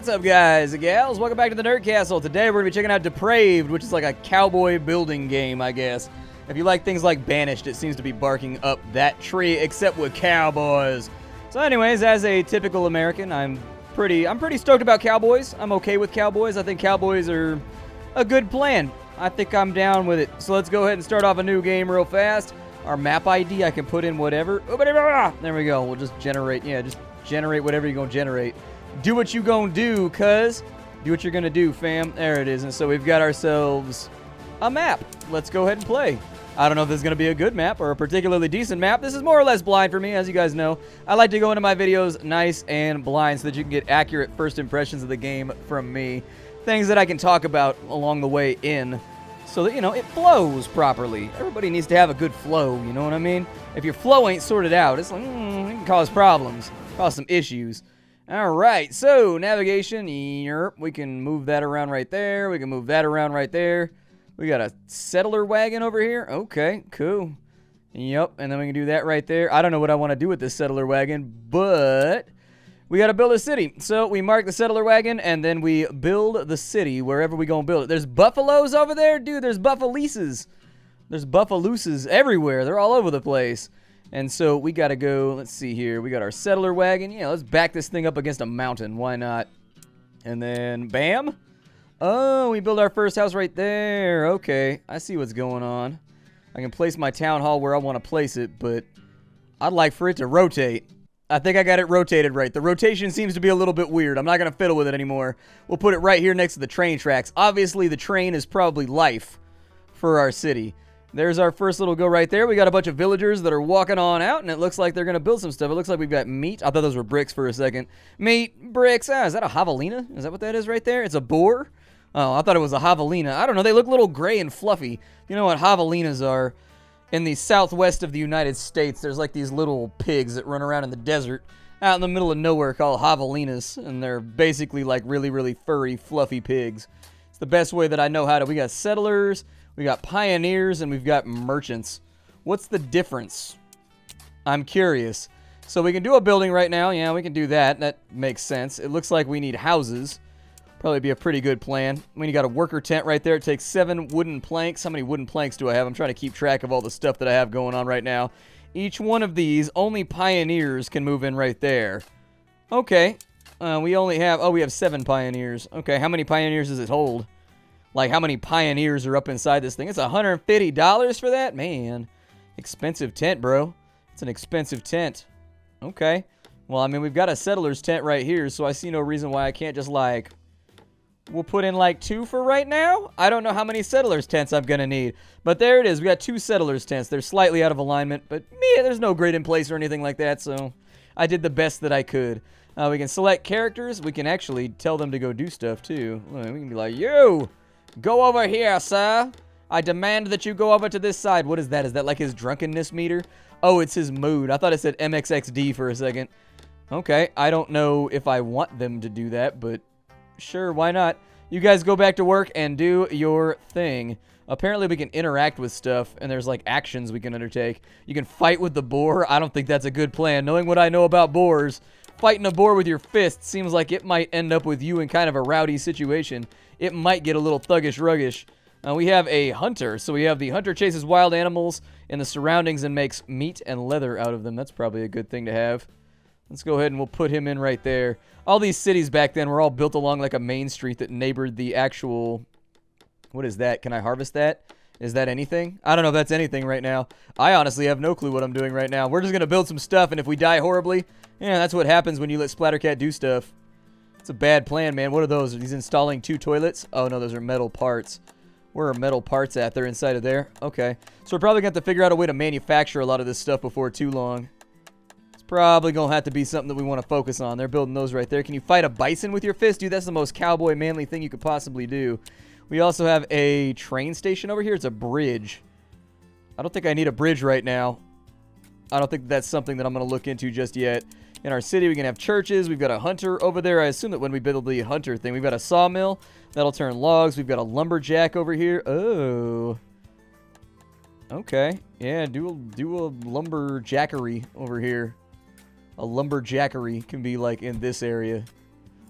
What's up, guys and gals? Welcome back to the Nerd Castle. Today we're going to be checking out Depraved, which is like a cowboy building game, I guess. If you like things like Banished, it seems to be barking up that tree, except with cowboys. So anyways, as a typical American, I'm pretty stoked about cowboys. I'm okay with cowboys. I think cowboys are a good plan. I think I'm down with it. So let's go ahead and start off a new game real fast. Our map ID, I can put in whatever. There we go. We'll just generate, just generate whatever you're going to generate. Do what you gonna do, cuz. Do what you're gonna do, fam. There it is. And so we've got ourselves a map. Let's go ahead and play. I don't know if this is gonna be a good map or a particularly decent map. This is more or less blind for me, as you guys know. I like to go into my videos nice and blind so that you can get accurate first impressions of the game from me. Things that I can talk about along the way in so that, it flows properly. Everybody needs to have a good flow, you know what I mean? If your flow ain't sorted out, it's like, it can cause problems, cause some issues. Alright, so navigation, we can move that around right there, we can move that around right there. We got a settler wagon over here, okay, cool. Yep, and then we can do that right there. I don't know what I want to do with this settler wagon, but we got to build a city. So we mark the settler wagon, and then we build the city wherever we gonna build it. There's buffaloes over there, dude, there's buffalooses. There's buffalooses everywhere, they're all over the place. And so we got to go, let's see here. We got our settler wagon. Yeah, let's back this thing up against a mountain. Why not? And then, bam. Oh, we build our first house right there. Okay, I see what's going on. I can place my town hall where I want to place it, but I'd like for it to rotate. I think I got it rotated right. The rotation seems to be a little bit weird. I'm not going to fiddle with it anymore. We'll put it right here next to the train tracks. Obviously, the train is probably life for our city. There's our first little go right there. We got a bunch of villagers that are walking on out, and it looks like they're going to build some stuff. It looks like we've got meat. I thought those were bricks for a second. Meat, bricks. Is that a javelina? Is that what that is right there? It's a boar? Oh, I thought it was a javelina. I don't know. They look a little gray and fluffy. You know what javelinas are? In the southwest of the United States, there's like these little pigs that run around in the desert out in the middle of nowhere called javelinas, and they're basically like really, really furry, fluffy pigs. It's the best way that I know how to. We got settlers. We got pioneers, and we've got merchants. What's the difference? I'm curious. So we can do a building right now. Yeah, we can do that. That makes sense. It looks like we need houses. Probably be a pretty good plan. We got a worker tent right there. It takes 7 wooden planks. How many wooden planks do I have? I'm trying to keep track of all the stuff that I have going on right now. Each one of these, only pioneers can move in right there. Okay. We only have... Oh, we have 7 pioneers. Okay, how many pioneers does it hold? Like, how many pioneers are up inside this thing? It's $150 for that? Man, expensive tent, bro. It's an expensive tent. Okay. Well, I mean, we've got a settler's tent right here, so I see no reason why I can't just, like... We'll put in, like, 2 for right now? I don't know how many settlers' tents I'm gonna need. But there it is. We got 2 settlers' tents. They're slightly out of alignment, but, yeah, there's no grid in place or anything like that, so I did the best that I could. We can select characters. We can actually tell them to go do stuff, too. We can be like, yo! Go over here, sir. I demand that you go over to this side. What is that? Is that like his drunkenness meter? Oh, it's his mood. I thought it said MXXD for a second. Okay, I don't know if I want them to do that, but sure, why not? You guys go back to work and do your thing. Apparently we can interact with stuff, and there's like actions we can undertake. You can fight with the boar. I don't think that's a good plan. Knowing what I know about boars, fighting a boar with your fist seems like it might end up with you in kind of a rowdy situation. It might get a little thuggish-ruggish. We have a hunter. So we have the hunter chases wild animals in the surroundings and makes meat and leather out of them. That's probably a good thing to have. Let's go ahead and we'll put him in right there. All these cities back then were all built along like a main street that neighbored the actual... What is that? Can I harvest that? Is that anything? I don't know if that's anything right now. I honestly have no clue what I'm doing right now. We're just going to build some stuff, and if we die horribly, yeah, that's what happens when you let Splattercat do stuff. It's a bad plan, man. What are those? Are these installing 2 toilets? Oh, no, those are metal parts. Where are metal parts at? They're inside of there? Okay. So we're probably going to have to figure out a way to manufacture a lot of this stuff before too long. It's probably going to have to be something that we want to focus on. They're building those right there. Can you fight a bison with your fist? Dude, that's the most cowboy manly thing you could possibly do. We also have a train station over here. It's a bridge. I don't think I need a bridge right now. I don't think that's something that I'm going to look into just yet. In our city, we can have churches. We've got a hunter over there. I assume that when we build the hunter thing, we've got a sawmill. That'll turn logs. We've got a lumberjack over here. Oh. Okay. Yeah, do a lumberjackery over here. A lumberjackery can be, like, in this area.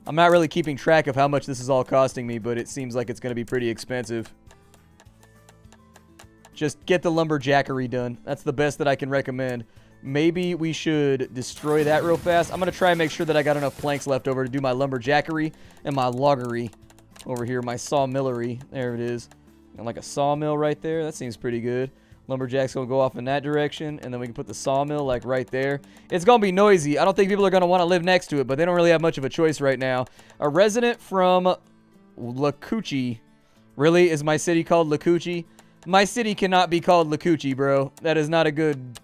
I'm not really keeping track of how much this is all costing me, but it seems like it's going to be pretty expensive. Just get the lumberjackery done. That's the best that I can recommend. Maybe we should destroy that real fast. I'm going to try and make sure that I got enough planks left over to do my lumberjackery and my loggery over here, my sawmillery. There it is. And like a sawmill right there. That seems pretty good. Lumberjack's going to go off in that direction, and then we can put the sawmill like right there. It's going to be noisy. I don't think people are going to want to live next to it, but they don't really have much of a choice right now. A resident from Lakuchi. Really? Is my city called Lakuchi? My city cannot be called Lakuchi, bro. That is not a good...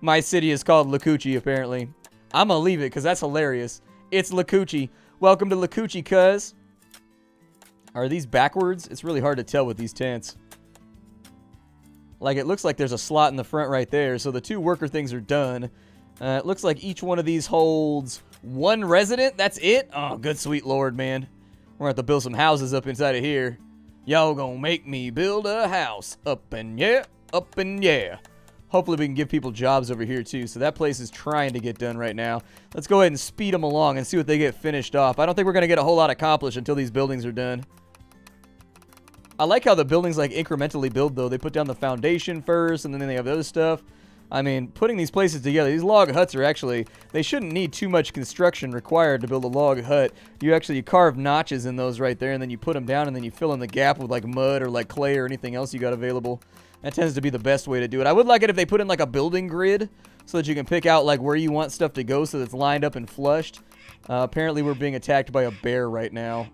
My city is called Lakuchi, apparently. I'm going to leave it because that's hilarious. It's Lakuchi. Welcome to Lakuchi, cuz. Are these backwards? It's really hard to tell with these tents. Like, it looks like there's a slot in the front right there, so the 2 worker things are done. It looks like each one of these holds 1 resident. That's it? Oh, good sweet lord, man. We're going to have to build some houses up inside of here. Y'all gonna make me build a house. Up and yeah, up and yeah. Hopefully we can give people jobs over here, too. So that place is trying to get done right now. Let's go ahead and speed them along and see what they get finished off. I don't think we're going to get a whole lot accomplished until these buildings are done. I like how the buildings like incrementally build though. They put down the foundation first and then they have other stuff. I mean, putting these places together, these log huts are actually, they shouldn't need too much construction required to build a log hut. You carve notches in those right there and then you put them down and then you fill in the gap with like mud or like clay or anything else you got available. That tends to be the best way to do it. I would like it if they put in like a building grid so that you can pick out like where you want stuff to go so that it's lined up and flushed. Apparently we're being attacked by a bear right now.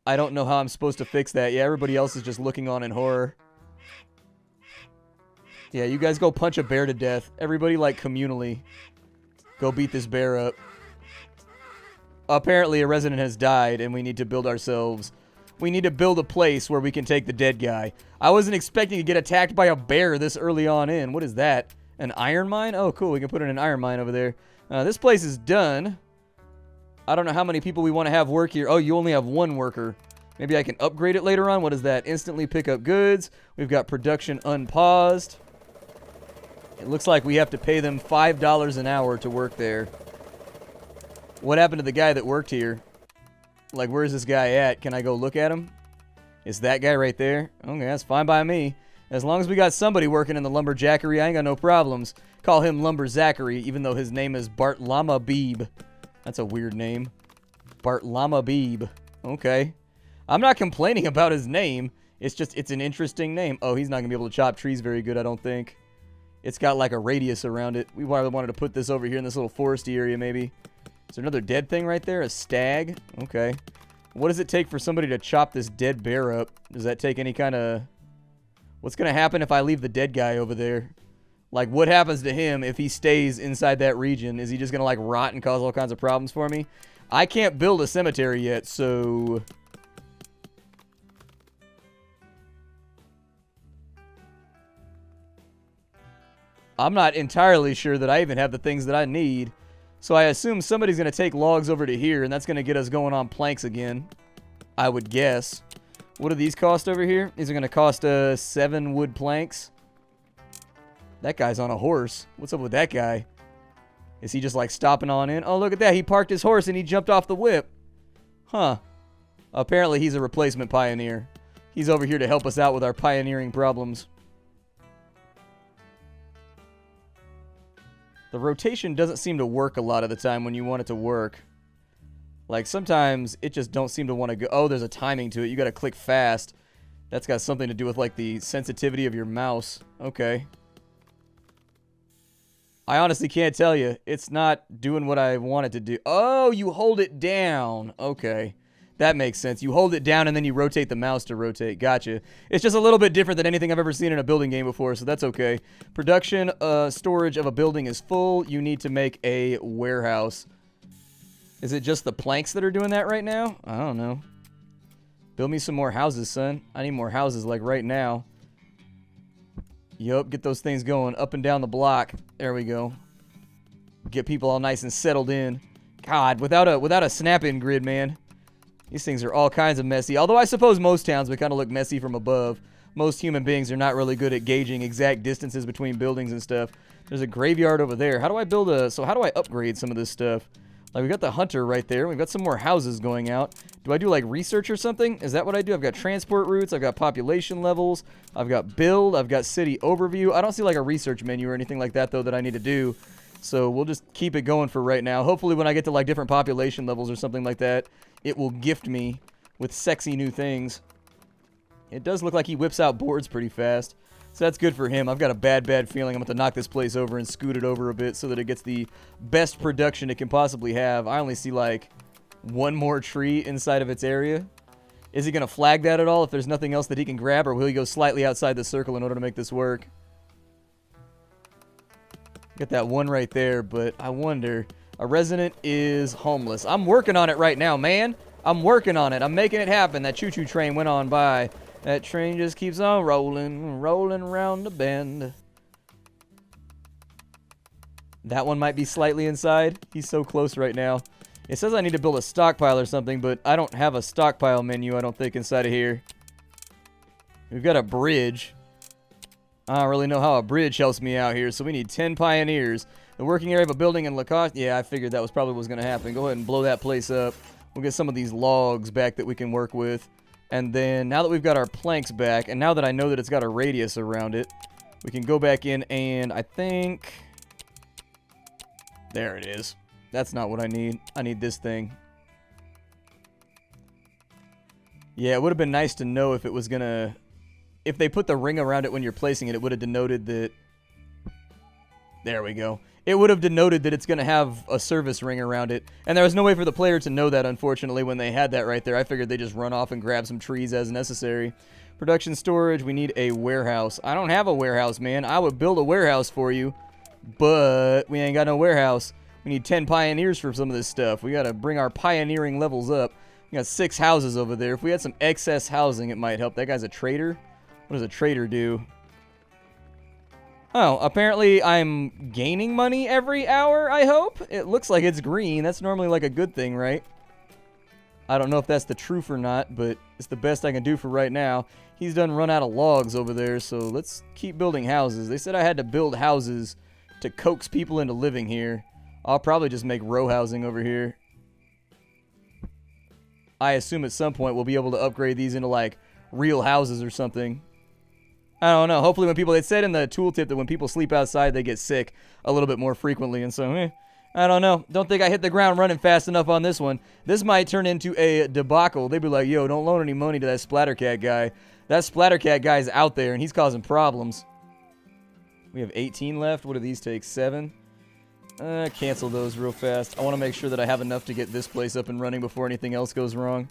I don't know how I'm supposed to fix that. Yeah, everybody else is just looking on in horror. Yeah, you guys go punch a bear to death. Everybody, like, communally. Go beat this bear up. Apparently, a resident has died, and we need to build ourselves... We need to build a place where we can take the dead guy. I wasn't expecting to get attacked by a bear this early on in. What is that? An iron mine? Oh, cool. We can put in an iron mine over there. This place is done. I don't know how many people we want to have work here. Oh, you only have 1 worker. Maybe I can upgrade it later on. What is that? Instantly pick up goods. We've got production unpaused. It looks like we have to pay them $5 an hour to work there. What happened to the guy that worked here? Like, where's this guy at? Can I go look at him? It's that guy right there. Okay, that's fine by me. As long as we got somebody working in the lumberjackery, I ain't got no problems. Call him Lumber Zachary, even though his name is Bartlama Beeb. That's a weird name. Bartlama Beeb. Okay. I'm not complaining about his name. It's just, it's an interesting name. Oh, he's not going to be able to chop trees very good, I don't think. It's got like a radius around it. We wanted to put this over here in this little foresty area, maybe. Is there another dead thing right there? A stag? Okay. What does it take for somebody to chop this dead bear up? Does that take any kind of... What's going to happen if I leave the dead guy over there? Like, what happens to him if he stays inside that region? Is he just going to, like, rot and cause all kinds of problems for me? I can't build a cemetery yet, so... I'm not entirely sure that I even have the things that I need. So I assume somebody's going to take logs over to here, and that's going to get us going on planks again. I would guess. What do these cost over here? These are going to cost 7 wood planks. That guy's on a horse. What's up with that guy? Is he just like stopping on in? Oh, look at that. He parked his horse and he jumped off the whip. Huh. Apparently he's a replacement pioneer. He's over here to help us out with our pioneering problems. The rotation doesn't seem to work a lot of the time when you want it to work. Like, sometimes it just don't seem to want to go... Oh, there's a timing to it. You got to click fast. That's got something to do with, like, the sensitivity of your mouse. Okay. I honestly can't tell you. It's not doing what I want it to do. Oh, you hold it down. Okay. That makes sense. You hold it down and then you rotate the mouse to rotate. Gotcha. It's just a little bit different than anything I've ever seen in a building game before, so that's okay. Production storage of a building is full. You need to make a warehouse. Is it just the planks that are doing that right now? I don't know. Build me some more houses, son. I need more houses, like, right now. Yup, get those things going up and down the block. There we go. Get people all nice and settled in. God, without a snap-in grid, man. These things are all kinds of messy. Although I suppose most towns would kind of look messy from above. most human beings are not really good at gauging exact distances between buildings and stuff. There's a graveyard over there. How do I build a... So how do I upgrade some of this stuff? Like, we got the hunter right there. We've got some more houses going out. Do I do, like, research or something? Is that what I do? I've got transport routes. I've got population levels. I've got build. I've got city overview. I don't see, like, a research menu or anything like that, though, that I need to do. So we'll just keep it going for right now. Hopefully when I get to, like, different population levels or something like that, it will gift me with sexy new things. It does look like he whips out boards pretty fast. So that's good for him. I've got a bad feeling I'm going to knock this place over and scoot it over a bit so that it gets the best production it can possibly have. I only see, like, one more tree inside of its area. Is he going to flag that at all if there's nothing else that he can grab, or will he go slightly outside the circle in order to make this work? Got that one right there, but I wonder. A resident is homeless. I'm working on it right now, man. I'm working on it. I'm making it happen. That choo-choo train went on by. That train just keeps on rolling, rolling around the bend. That one might be slightly inside. He's so close right now. It says I need to build a stockpile or something, but I don't have a stockpile menu, I don't think, inside of here. We've got a bridge. I don't really know how a bridge helps me out here, so we need 10 pioneers. The working area of a building in Lacoste. Yeah, I figured that was probably what was going to happen. Go ahead and blow that place up. We'll get some of these logs back that we can work with. And then, now that we've got our planks back, and now that I know that it's got a radius around it, we can go back in and I think... There it is. That's not what I need. I need this thing. Yeah, it would have been nice to know if it was gonna... If they put the ring around it when you're placing it, it would have denoted that... There we go. It would have denoted that it's going to have a service ring around it. And there was no way for the player to know that, unfortunately, when they had that right there. I figured they just run off and grab some trees as necessary. Production storage, we need a warehouse. I don't have a warehouse, man. I would build a warehouse for you, but we ain't got no warehouse. We need 10 pioneers for some of this stuff. We got to bring our pioneering levels up. We got 6 houses over there. If we had some excess housing, it might help. That guy's a trader. What does a trader do? Oh, apparently I'm gaining money every hour, I hope? It looks like it's green. That's normally like a good thing, right? I don't know if that's the truth or not, but it's the best I can do for right now. He's done run out of logs over there, so let's keep building houses. They said I had to build houses to coax people into living here. I'll probably just make row housing over here. I assume at some point we'll be able to upgrade these into, like, real houses or something. I don't know. Hopefully when people... It said in the tooltip that when people sleep outside, they get sick a little bit more frequently. And so, I don't know. Don't think I hit the ground running fast enough on this one. This might turn into a debacle. They'd be like, yo, don't loan any money to that Splattercat guy. That Splattercat guy's out there, and he's causing problems. We have 18 left. What do these take? 7? Cancel those real fast. I want to make sure that I have enough to get this place up and running before anything else goes wrong.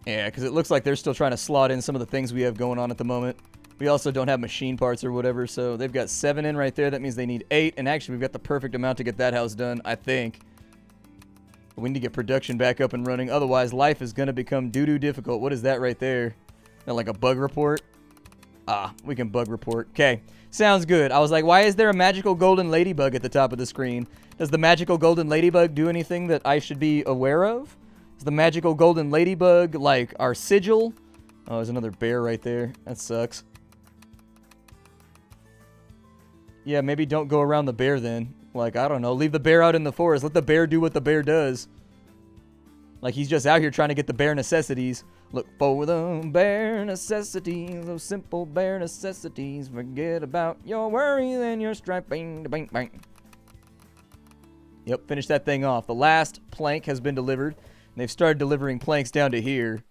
Yeah, because it looks like they're still trying to slot in some of the things we have going on at the moment. We also don't have machine parts or whatever, so they've got 7 in right there. That means they need 8, and actually we've got the perfect amount to get that house done, I think. But we need to get production back up and running. Otherwise, life is going to become doo-doo difficult. What is that right there? Is that like a bug report? Ah, we can bug report. Okay, sounds good. I was like, why is there a magical golden ladybug at the top of the screen? Does the magical golden ladybug do anything that I should be aware of? Is the magical golden ladybug like our sigil? Oh, there's another bear right there. That sucks. Yeah, maybe don't go around the bear then. Like, I don't know. Leave the bear out in the forest. Let the bear do what the bear does. Like, he's just out here trying to get the bare necessities. Look for the bare necessities, those simple bare necessities. Forget about your worries and your strife. Bang, bang, bang. Yep, finish that thing off. The last plank has been delivered. And they've started delivering planks down to here.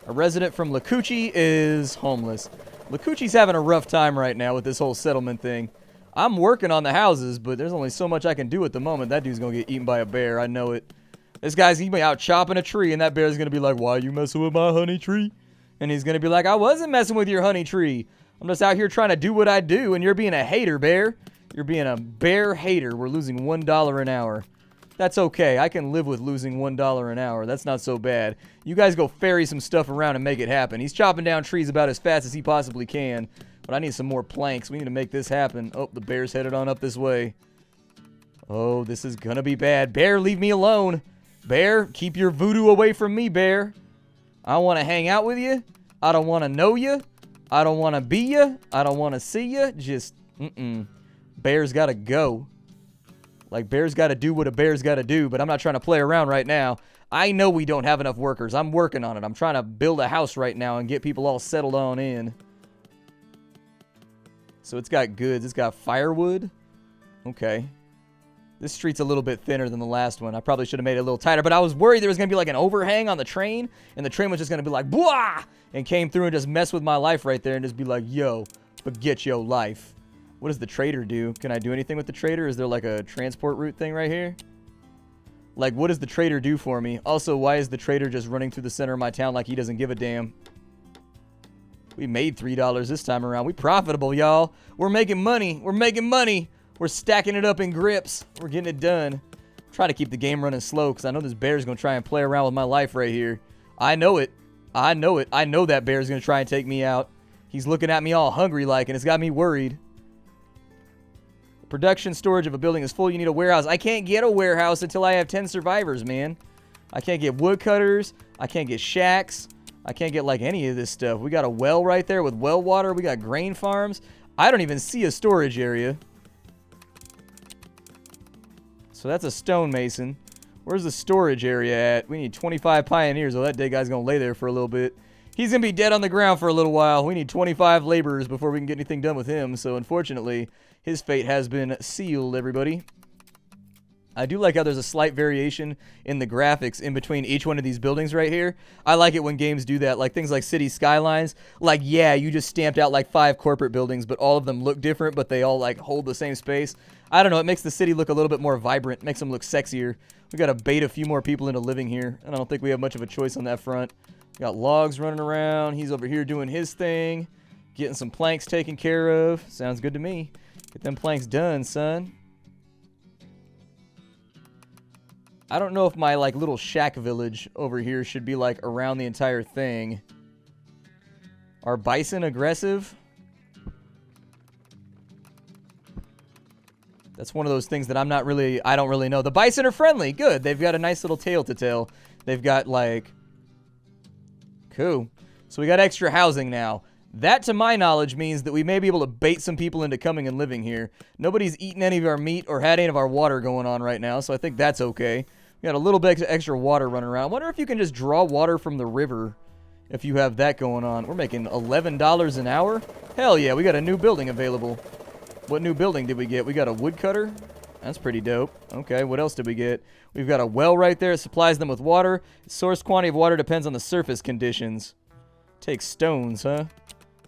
A resident from Lacucci is homeless. Lacucci's having a rough time right now with this whole settlement thing. I'm working on the houses, but there's only so much I can do at the moment. That dude's going to get eaten by a bear. I know it. This guy's going to be out chopping a tree, and that bear's going to be like, why are you messing with my honey tree? And he's going to be like, I wasn't messing with your honey tree. I'm just out here trying to do what I do, and you're being a hater, bear. You're being a bear hater. We're losing $1 an hour. That's okay. I can live with losing $1 an hour. That's not so bad. You guys go ferry some stuff around and make it happen. He's chopping down trees about as fast as he possibly can. But I need some more planks. We need to make this happen. Oh, the bear's headed on up this way. Oh, this is gonna be bad. Bear, leave me alone. Bear, keep your voodoo away from me, bear. I want to hang out with you, I don't want to know you. I don't want to be you. I don't want to see you. Just, Bears got to go. Like, bears got to do what a bear's got to do, but I'm not trying to play around right now. I know we don't have enough workers. I'm working on it. I'm trying to build a house right now and get people all settled on in. So it's got goods. It's got firewood. Okay. This street's a little bit thinner than the last one. I probably should have made it a little tighter, but I was worried there was going to be like an overhang on the train, and the train was just going to be like, blah, and came through and just mess with my life right there and just be like, yo, forget your life. What does the trader do? Can I do anything with the trader? Is there like a transport route thing right here? Like, what does the trader do for me? Also, why is the trader just running through the center of my town like he doesn't give a damn? We made $3 this time around. We profitable, y'all. We're making money. We're making money. We're stacking it up in grips. We're getting it done. Try to keep the game running slow because I know this bear's going to try and play around with my life right here. I know it. I know it. I know that bear's going to try and take me out. He's looking at me all hungry like, and it's got me worried. Production storage of a building is full. You need a warehouse. I can't get a warehouse until I have 10 survivors, man. I can't get woodcutters. I can't get shacks. I can't get, like, any of this stuff. We got a well right there with well water. We got grain farms. I don't even see a storage area. So that's a stonemason. Where's the storage area at? We need 25 pioneers. Oh, that dead guy's going to lay there for a little bit. He's going to be dead on the ground for a little while. We need 25 laborers before we can get anything done with him. So, unfortunately, his fate has been sealed, everybody. I do like how there's a slight variation in the graphics in between each one of these buildings right here. I like it when games do that. Like things like City Skylines. Like, yeah, you just stamped out like 5 corporate buildings, but all of them look different, but they all like hold the same space. I don't know. It makes the city look a little bit more vibrant. Makes them look sexier. We got to bait a few more people into living here. And I don't think we have much of a choice on that front. We got logs running around. He's over here doing his thing. Getting some planks taken care of. Sounds good to me. Get them planks done, son. I don't know if my, like, little shack village over here should be, like, around the entire thing. Are bison aggressive? That's one of those things that I don't really know. The bison are friendly. Good. They've got a nice little tale to tell. They've got, like... Cool. So we got extra housing now. That, to my knowledge, means that we may be able to bait some people into coming and living here. Nobody's eaten any of our meat or had any of our water going on right now, so I think that's okay. We got a little bit extra water running around. I wonder if you can just draw water from the river if you have that going on. We're making $11 an hour? Hell yeah, we got a new building available. What new building did we get? We got a woodcutter? That's pretty dope. Okay, what else did we get? We've got a well right there. It supplies them with water. Source quantity of water depends on the surface conditions. Take stones, huh?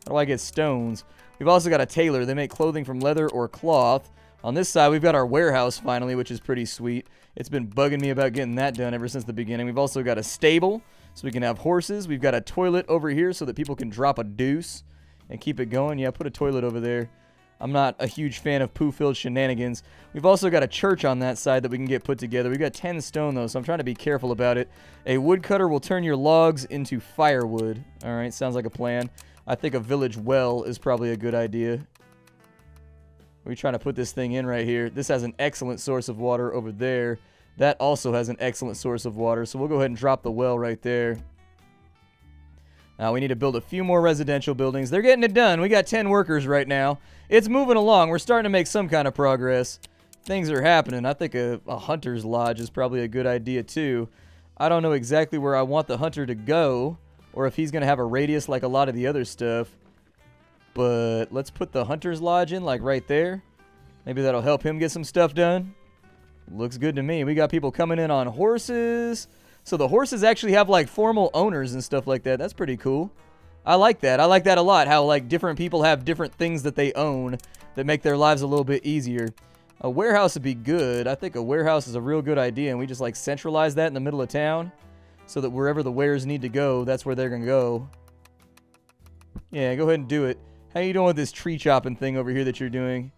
How do I get stones? We've also got a tailor. They make clothing from leather or cloth. On this side, we've got our warehouse finally, which is pretty sweet. It's been bugging me about getting that done ever since the beginning. We've also got a stable, so we can have horses. We've got a toilet over here so that people can drop a deuce and keep it going. Yeah, put a toilet over there. I'm not a huge fan of poo-filled shenanigans. We've also got a church on that side that we can get put together. We've got 10 stone, though, so I'm trying to be careful about it. A woodcutter will turn your logs into firewood. All right, sounds like a plan. I think a village well is probably a good idea. We're trying to put this thing in right here. This has an excellent source of water over there. That also has an excellent source of water, so we'll go ahead and drop the well right there. Now we need to build a few more residential buildings. They're getting it done. We got 10 workers right now. It's moving along. We're starting to make some kind of progress. Things are happening. I think a hunter's lodge is probably a good idea too. I don't know exactly where I want the hunter to go, or if he's going to have a radius like a lot of the other stuff. But let's put the hunter's lodge in like right there. Maybe that'll help him get some stuff done. Looks good to me. We got people coming in on horses. So the horses actually have like formal owners and stuff like that. That's pretty cool. I like that. I like that a lot. How like different people have different things that they own that make their lives a little bit easier. A warehouse would be good. I think a warehouse is a real good idea. And we just like centralize that in the middle of town so that wherever the wares need to go, that's where they're going to go. Yeah, go ahead and do it. How you doing with this tree chopping thing over here that you're doing?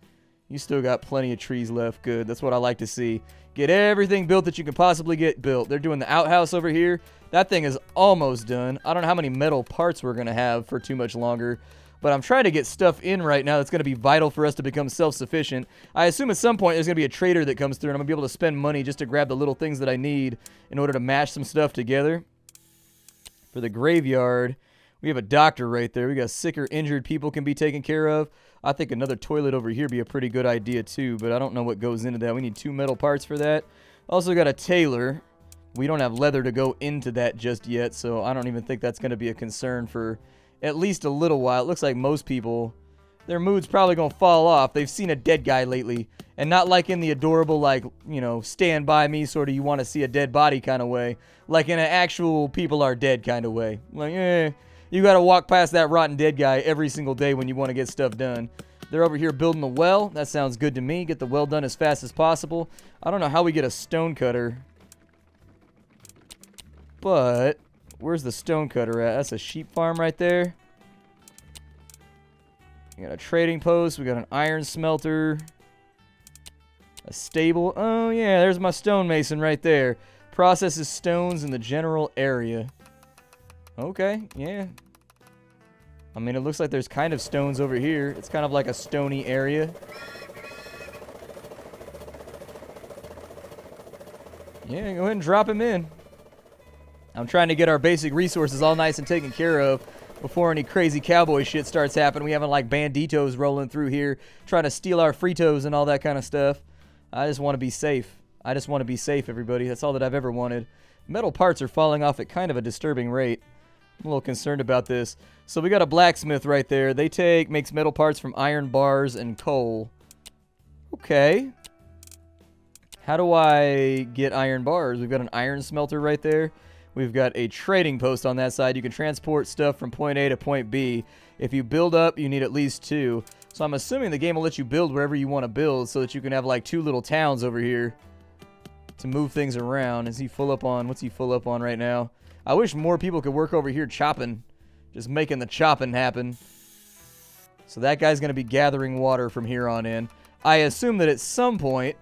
You still got plenty of trees left. Good. That's what I like to see. Get everything built that you can possibly get built. They're doing the outhouse over here. That thing is almost done. I don't know how many metal parts we're going to have for too much longer, but I'm trying to get stuff in right now that's going to be vital for us to become self-sufficient. I assume at some point there's going to be a trader that comes through and I'm going to be able to spend money just to grab the little things that I need in order to mash some stuff together. For the graveyard, We have a doctor right there. We got sick or injured people can be taken care of. I think another toilet over here be a pretty good idea too, but I don't know what goes into that. We need 2 metal parts for that. Also got a tailor. We don't have leather to go into that just yet, so I don't even think that's going to be a concern for at least a little while. It looks like most people, their mood's probably going to fall off. They've seen a dead guy lately, and not like in the adorable, like, you know, stand by me sort of you want to see a dead body kind of way. Like in an actual people are dead kind of way. Like, you got to walk past that rotten dead guy every single day when you want to get stuff done. They're over here building the well. That sounds good to me. Get the well done as fast as possible. I don't know how we get a stone cutter. But where's the stone cutter at? That's a sheep farm right there. We got a trading post. We got an iron smelter. A stable. Oh, yeah, there's my stonemason right there. Processes stones in the general area. Okay, yeah. I mean, it looks like there's kind of stones over here. It's kind of like a stony area. Yeah, go ahead and drop him in. I'm trying to get our basic resources all nice and taken care of before any crazy cowboy shit starts happening. We haven't like banditos rolling through here trying to steal our Fritos and all that kind of stuff. I just want to be safe. I just want to be safe, everybody. That's all that I've ever wanted. Metal parts are falling off at kind of a disturbing rate. I'm a little concerned about this. So we got a blacksmith right there. They makes metal parts from iron bars and coal. Okay. How do I get iron bars? We've got an iron smelter right there. We've got a trading post on that side. You can transport stuff from point A to point B. If you build up, you need at least 2. So I'm assuming the game will let you build wherever you want to build so that you can have like 2 little towns over here to move things around. Is he full up on? What's he full up on right now? I wish more people could work over here chopping. Just making the chopping happen. So that guy's going to be gathering water from here on in. I assume that at some point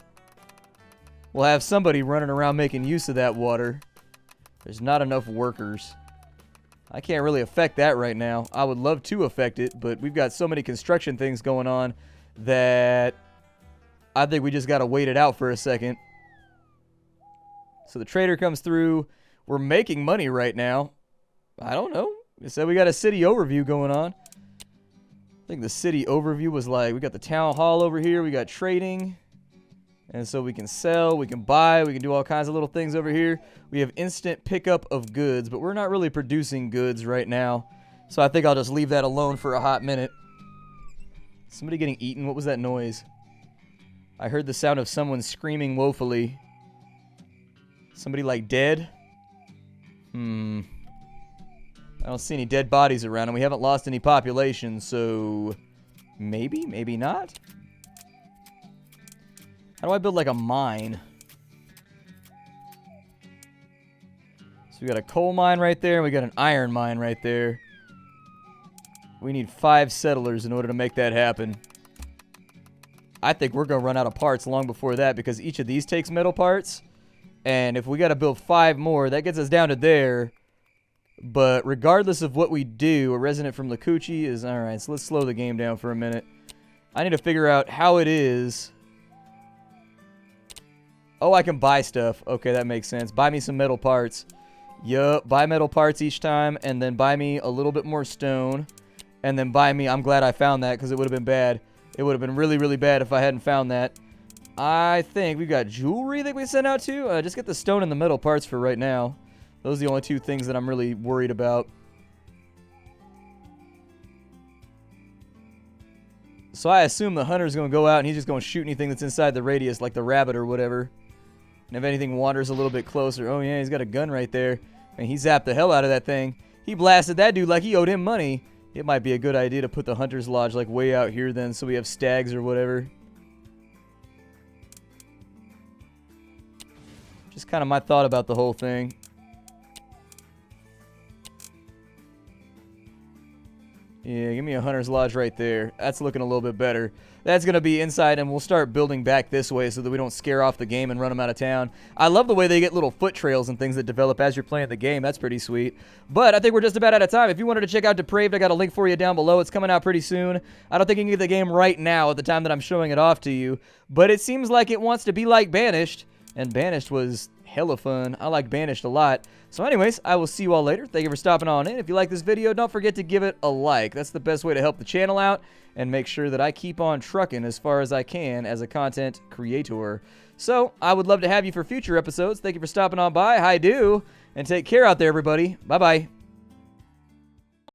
we'll have somebody running around making use of that water. There's not enough workers. I can't really affect that right now. I would love to affect it, but we've got so many construction things going on that I think we just got to wait it out for a second. So the trader comes through. We're making money right now. I don't know. It said we got a city overview going on. I think the city overview was like, we got the town hall over here. We got trading. And so we can sell, we can buy, we can do all kinds of little things over here. We have instant pickup of goods, but we're not really producing goods right now. So I think I'll just leave that alone for a hot minute. Somebody getting eaten? What was that noise? I heard the sound of someone screaming woefully. Somebody like dead? I don't see any dead bodies around, and we haven't lost any population, so maybe, maybe not. How do I build like a mine? So we got a coal mine right there, and we got an iron mine right there. We need 5 settlers in order to make that happen. I think we're going to run out of parts long before that because each of these takes metal parts. And if we got to build 5 more, that gets us down to there. But regardless of what we do, a resident from Lakuchi is... Alright, so let's slow the game down for a minute. I need to figure out how it is... Oh, I can buy stuff. Okay, that makes sense. Buy me some metal parts. Yup, buy metal parts each time, and then buy me a little bit more stone. And then buy me... I'm glad I found that, because it would have been bad. It would have been really, really bad if I hadn't found that. I think we've got jewelry that we sent out to. Just get the stone and the metal parts for right now. Those are the only 2 things that I'm really worried about. So I assume the hunter's going to go out and he's just going to shoot anything that's inside the radius, like the rabbit or whatever. And if anything wanders a little bit closer... Oh, yeah, he's got a gun right there. And he zapped the hell out of that thing. He blasted that dude like he owed him money. It might be a good idea to put the hunter's lodge like way out here then, so we have stags or whatever. Just kind of my thought about the whole thing. Yeah, give me a hunter's lodge right there. That's looking a little bit better. That's going to be inside, and we'll start building back this way so that we don't scare off the game and run them out of town. I love the way they get little foot trails and things that develop as you're playing the game. That's pretty sweet. But I think we're just about out of time. If you wanted to check out Depraved, I got a link for you down below. It's coming out pretty soon. I don't think you can get the game right now at the time that I'm showing it off to you. But it seems like it wants to be like Banished, and Banished was hella fun. I like Banished a lot. So anyways, I will see you all later. Thank you for stopping on in. If you like this video, don't forget to give it a like. That's the best way to help the channel out and make sure that I keep on trucking as far as I can as a content creator. So I would love to have you for future episodes. Thank you for stopping on by. Hi do. And take care out there, everybody. Bye-bye.